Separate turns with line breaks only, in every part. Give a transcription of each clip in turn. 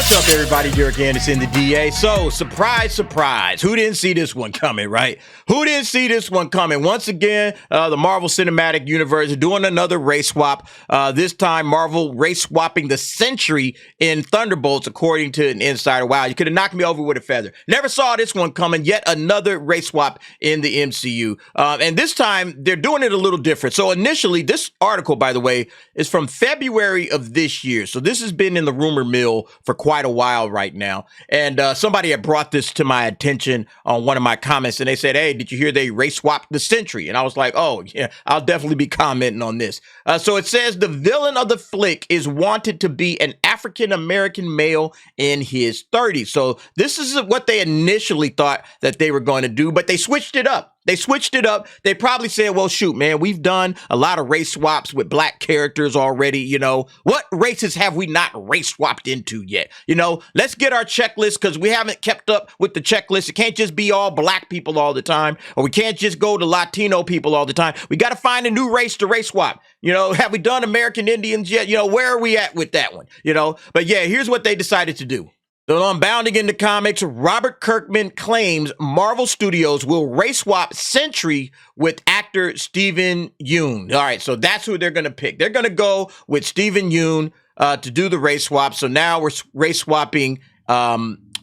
What's up, everybody? Here again, it's in the DA. So, surprise, surprise. Who didn't see this one coming, right? Who didn't see this one coming? Once again, the Marvel Cinematic Universe is doing another race swap. This time, Marvel race swapping the Sentry in Thunderbolts, according to an insider. Wow, you could have knocked me over with a feather. Never saw this one coming. Yet another race swap in the MCU. And this time, they're doing it a little different. So, initially, this article, by the way, is from February of this year. So, this has been in the rumor mill for quite a while right now. And somebody had brought this to my attention on one of my comments, and they said, hey, did you hear they race swapped the Sentry? And I was like, oh, yeah, I'll definitely be commenting on this. So it says the villain of the flick is wanted to be an African-American male in his 30s. So this is what they initially thought that they were going to do, but they switched it up. They switched it up. They probably said, well, shoot, man, we've done a lot of race swaps with black characters already. You know, what races have we not race swapped into yet? You know, let's get our checklist because we haven't kept up with the checklist. It can't just be all black people all the time, or we can't just go to Latino people all the time. We got to find a new race to race swap. You know, have we done American Indians yet? You know, where are we at with that one? You know, but yeah, here's what they decided to do. So unbounding into comics, Robert Kirkman claims Marvel Studios will race swap Sentry with actor Yeun. All right, so that's who they're going to pick. They're going to go with Yeun to do the race swap. So now we're race swapping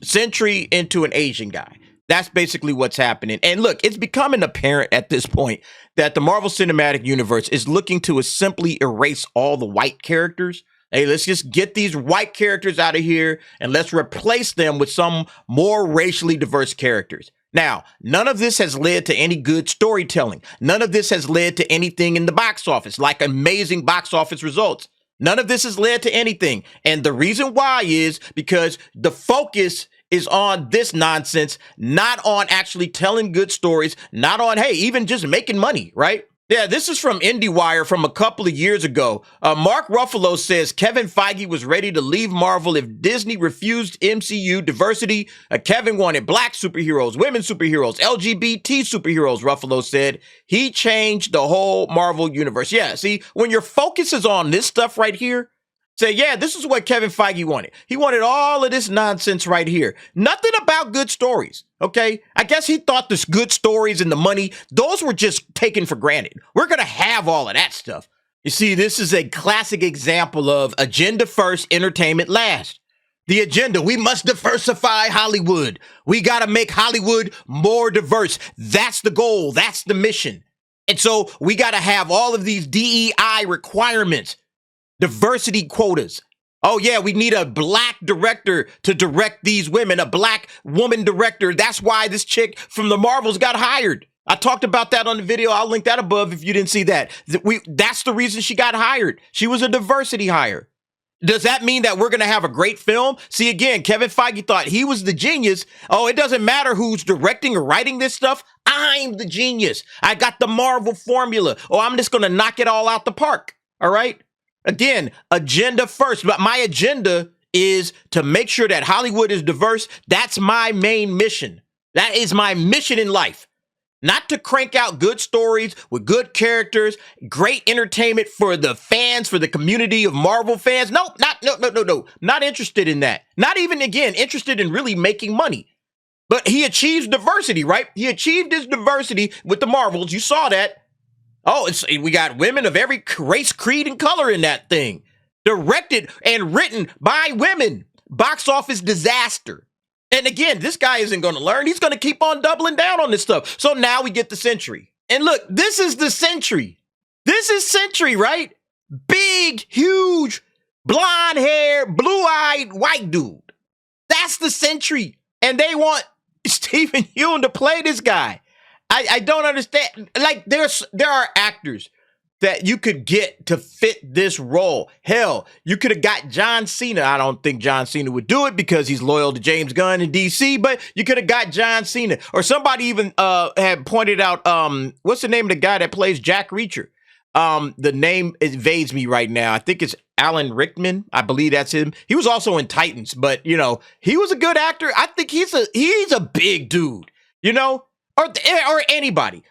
Sentry into an Asian guy. That's basically what's happening. And look, it's becoming apparent at this point that the Marvel Cinematic Universe is looking to simply erase all the white characters. Hey, let's just get these white characters out of here and let's replace them with some more racially diverse characters. Now, none of this has led to any good storytelling. None of this has led to anything in the box office, like amazing box office results. None of this has led to anything. And the reason why is because the focus is on this nonsense, not on actually telling good stories, not on, hey, even just making money, right? Yeah, this is from IndieWire from a couple of years ago. Mark Ruffalo says Kevin Feige was ready to leave Marvel if Disney refused MCU Diversity. Kevin wanted black superheroes, women superheroes, LGBT superheroes, Ruffalo said. He changed the whole Marvel universe. Yeah, see, when your focus is on this stuff right here, say, yeah, this is what Kevin Feige wanted. He wanted all of this nonsense right here. Nothing about good stories, okay? I guess he thought this good stories and the money, those were just taken for granted. We're going to have all of that stuff. You see, this is a classic example of agenda first, entertainment last. The agenda, we must diversify Hollywood. We got to make Hollywood more diverse. That's the goal. That's the mission. And so we got to have all of these DEI requirements. Diversity quotas. Oh, yeah, we need a black director to direct these women, a black woman director. That's why this chick from the Marvels got hired. I talked about that on the video. I'll link that above if you didn't see that. That's the reason she got hired. She was a diversity hire. Does that mean that we're going to have a great film? See, again, Kevin Feige thought he was the genius. Oh, it doesn't matter who's directing or writing this stuff. I'm the genius. I got the Marvel formula. Oh, I'm just going to knock it all out the park. All right. Again, agenda first, but my agenda is to make sure that Hollywood is diverse. That's my main mission. That is my mission in life. Not to crank out good stories with good characters, great entertainment for the fans, for the community of Marvel fans. No. Not interested in that. Not even, again, interested in really making money. But he achieves diversity, right? He achieved his diversity with the Marvels. You saw that. Oh, we got women of every race, creed, and color in that thing. Directed and written by women. Box office disaster. And again, this guy isn't going to learn. He's going to keep on doubling down on this stuff. So now we get the Sentry. And look, this is the Sentry. This is Sentry, right? Big, huge, blonde hair, blue-eyed white dude. That's the Sentry. And they want Yeun to play this guy. I don't understand. Like, there are actors that you could get to fit this role. Hell, you could have got John Cena. I don't think John Cena would do it because he's loyal to James Gunn in DC, but you could have got John Cena. Or somebody even had pointed out, what's the name of the guy that plays Jack Reacher? The name evades me right now. I think it's Alan Rickman. I believe that's him. He was also in Titans, but, you know, he was a good actor. I think he's a big dude, you know? Or anybody.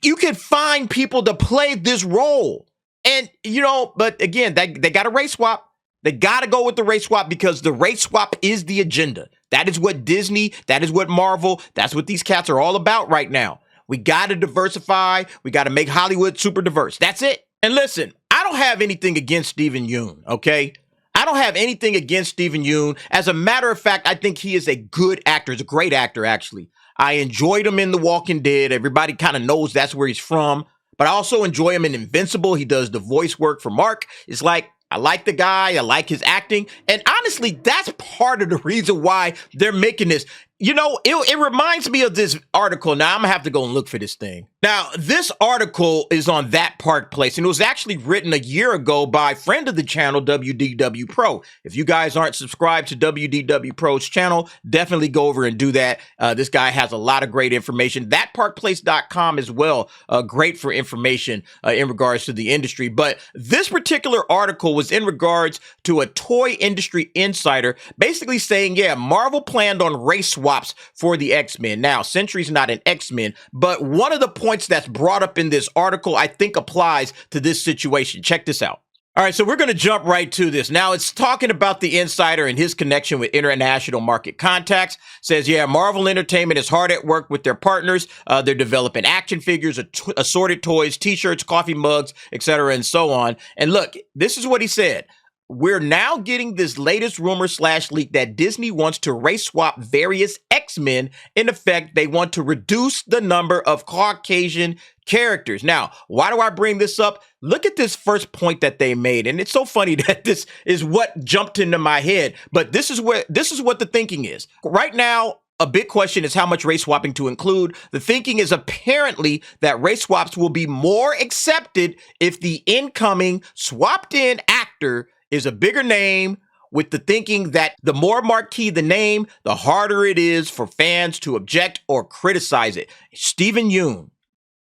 You can find people to play this role. And, you know, but again, they got a race swap. They got to go with the race swap because the race swap is the agenda. That is what Disney, that is what Marvel, that's what these cats are all about right now. We got to diversify. We got to make Hollywood super diverse. That's it. And listen, I don't have anything against Steven Yeun, okay? I don't have anything against Steven Yeun. As a matter of fact, I think he is a good actor. He's a great actor, actually. I enjoyed him in The Walking Dead. Everybody kind of knows that's where he's from. But I also enjoy him in Invincible. He does the voice work for Mark. It's like, I like the guy. I like his acting. And honestly, that's part of the reason why they're making this. You know, it reminds me of this article. Now, I'm going to have to go and look for this thing. Now, this article is on That Park Place, and it was actually written a year ago by a friend of the channel, WDW Pro. If you guys aren't subscribed to WDW Pro's channel, definitely go over and do that. This guy has a lot of great information. ThatParkPlace.com as well, great for information in regards to the industry. But this particular article was in regards to a toy industry insider basically saying, yeah, Marvel planned on race swaps for the X-Men. Now, Sentry's not an X-Men, but one of the points that's brought up in this article, I think applies to this situation. Check this out. All right, so we're going to jump right to this. Now, it's talking about the insider and his connection with international market contacts. Says, yeah, Marvel Entertainment is hard at work with their partners. They're developing action figures, assorted toys, t-shirts, coffee mugs, etc., and so on. And look, this is what he said. We're now getting this latest rumor / leak that Disney wants to race swap various X-Men. In effect, they want to reduce the number of Caucasian characters. Now, why do I bring this up? Look at this first point that they made. And it's so funny that this is what jumped into my head. But this is what the thinking is. Right now, a big question is how much race swapping to include. The thinking is apparently that race swaps will be more accepted if the incoming swapped in actor is a bigger name, with the thinking that the more marquee the name, the harder it is for fans to object or criticize it. Steven Yeun,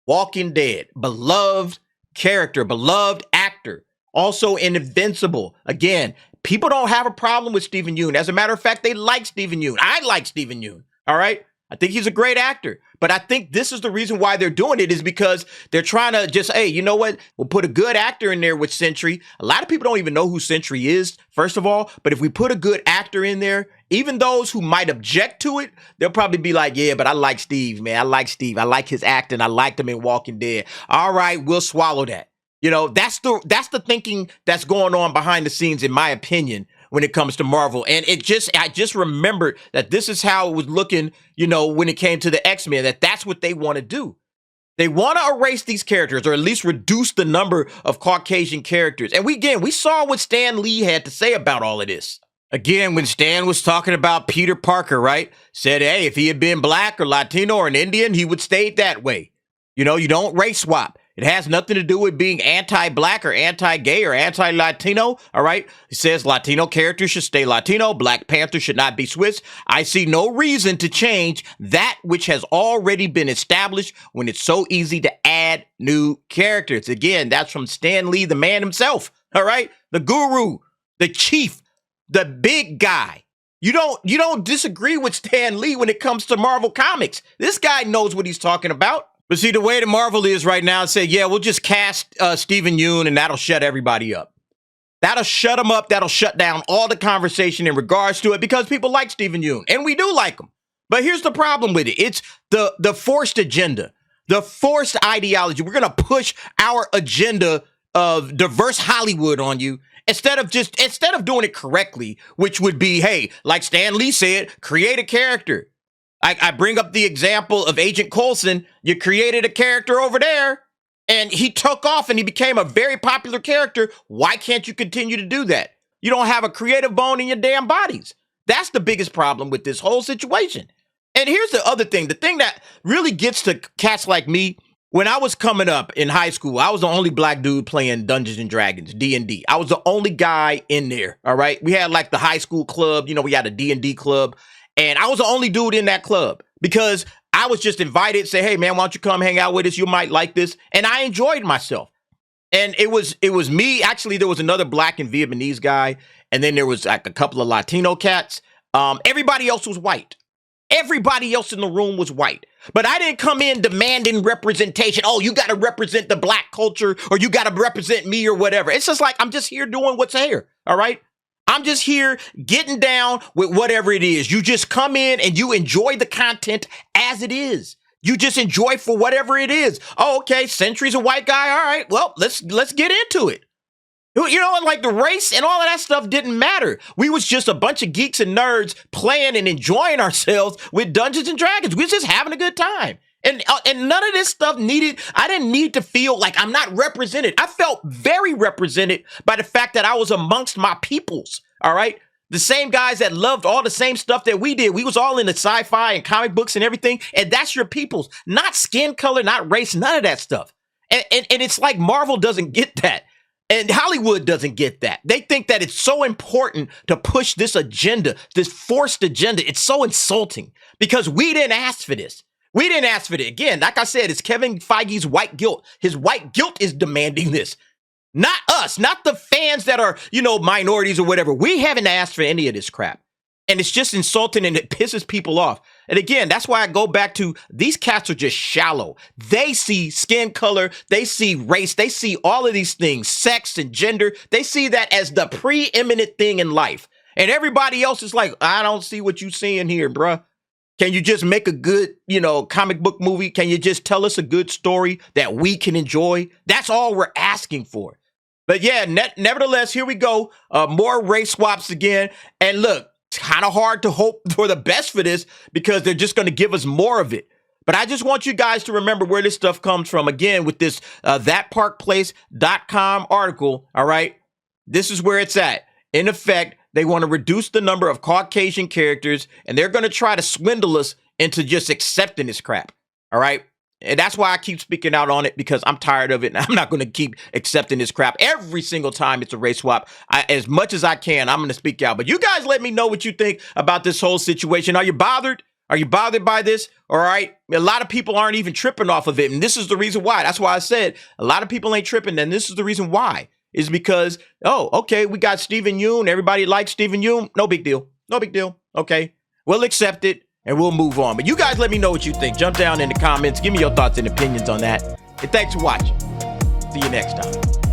Walking Dead, beloved character, beloved actor, also in Invincible. Again, people don't have a problem with Steven Yeun. As a matter of fact, they like Steven Yeun. I like Steven Yeun, all right? I think he's a great actor, but I think this is the reason why they're doing it is because they're trying to just, hey, you know what? We'll put a good actor in there with Sentry. A lot of people don't even know who Sentry is, first of all, but if we put a good actor in there, even those who might object to it, they'll probably be like, yeah, but I like Steve, man. I like Steve. I like his acting. I liked him in Walking Dead. All right, we'll swallow that. You know, that's the thinking that's going on behind the scenes, in my opinion, when it comes to Marvel. And I just remembered that this is how it was looking, you know, when it came to the X-Men, that's what they want to do. They want to erase these characters, or at least reduce the number of Caucasian characters. And we saw what Stan Lee had to say about all of this. Again, when Stan was talking about Peter Parker, right? Said, hey, if he had been black or Latino or an Indian, he would stay that way. You know, you don't race swap. It has nothing to do with being anti-black or anti-gay or anti-Latino, all right? It says Latino characters should stay Latino. Black Panther should not be Swiss. I see no reason to change that which has already been established when it's so easy to add new characters. Again, that's from Stan Lee, the man himself, all right? The guru, the chief, the big guy. You don't disagree with Stan Lee when it comes to Marvel Comics. This guy knows what he's talking about. But see, the way the Marvel is right now, say, yeah, we'll just cast Steven Yeun and that'll shut everybody up. That'll shut them up. That'll shut down all the conversation in regards to it because people like Steven Yeun, and we do like him. But here's the problem with it. It's the forced agenda, the forced ideology. We're going to push our agenda of diverse Hollywood on you instead of doing it correctly, which would be, hey, like Stan Lee said, create a character. I bring up the example of Agent Coulson. You created a character over there, and he took off, and he became a very popular character. Why can't you continue to do that? You don't have a creative bone in your damn bodies. That's the biggest problem with this whole situation. And here's the other thing. The thing that really gets to cats like me, when I was coming up in high school, I was the only black dude playing Dungeons and Dragons, D&D. I was the only guy in there, all right? We had like the high school club. You know, we had a D&D club. And I was the only dude in that club because I was just invited, say, hey, man, why don't you come hang out with us? You might like this. And I enjoyed myself. And it was me. Actually, there was another black and Vietnamese guy. And then there was like a couple of Latino cats. Everybody else was white. Everybody else in the room was white. But I didn't come in demanding representation. Oh, you got to represent the black culture or you got to represent me or whatever. It's just like I'm just here doing what's here. All right. I'm just here getting down with whatever it is. You just come in and you enjoy the content as it is. You just enjoy for whatever it is. Oh, okay, Sentry's a white guy. All right, well, let's get into it. You know what? Like the race and all of that stuff didn't matter. We was just a bunch of geeks and nerds playing and enjoying ourselves with Dungeons and Dragons. We was just having a good time. And none of this stuff I didn't need to feel like I'm not represented. I felt very represented by the fact that I was amongst my peoples, all right? The same guys that loved all the same stuff that we did. We was all into sci-fi and comic books and everything, and that's your peoples. Not skin color, not race, none of that stuff. And it's like Marvel doesn't get that. And Hollywood doesn't get that. They think that it's so important to push this agenda, this forced agenda. It's so insulting because we didn't ask for this. We didn't ask for it. Again, like I said, it's Kevin Feige's white guilt. His white guilt is demanding this. Not us, not the fans that are, minorities or whatever. We haven't asked for any of this crap. And it's just insulting and it pisses people off. And again, that's why I go back to these cats are just shallow. They see skin color, they see race, they see all of these things, sex and gender. They see that as the preeminent thing in life. And everybody else is like, I don't see what you seeing here, bruh. Can you just make a good, comic book movie? Can you just tell us a good story that we can enjoy? That's all we're asking for. But yeah, nevertheless, here we go. More race swaps again. And look, kind of hard to hope for the best for this because they're just going to give us more of it. But I just want you guys to remember where this stuff comes from. Again, with this thatparkplace.com article, all right? This is where it's at. In effect, they want to reduce the number of Caucasian characters, and they're going to try to swindle us into just accepting this crap, all right? And that's why I keep speaking out on it because I'm tired of it, and I'm not going to keep accepting this crap. Every single time it's a race swap, as much as I can, I'm going to speak out. But you guys let me know what you think about this whole situation. Are you bothered? Are you bothered by this? All right. A lot of people aren't even tripping off of it, and this is the reason why. That's why I said a lot of people ain't tripping, and this is the reason why. Is because, oh, okay, we got Steven Yeun. Everybody likes Steven Yeun. No big deal. No big deal. Okay. We'll accept it. And we'll move on. But you guys let me know what you think. Jump down in the comments. Give me your thoughts and opinions on that. And thanks for watching. See you next time.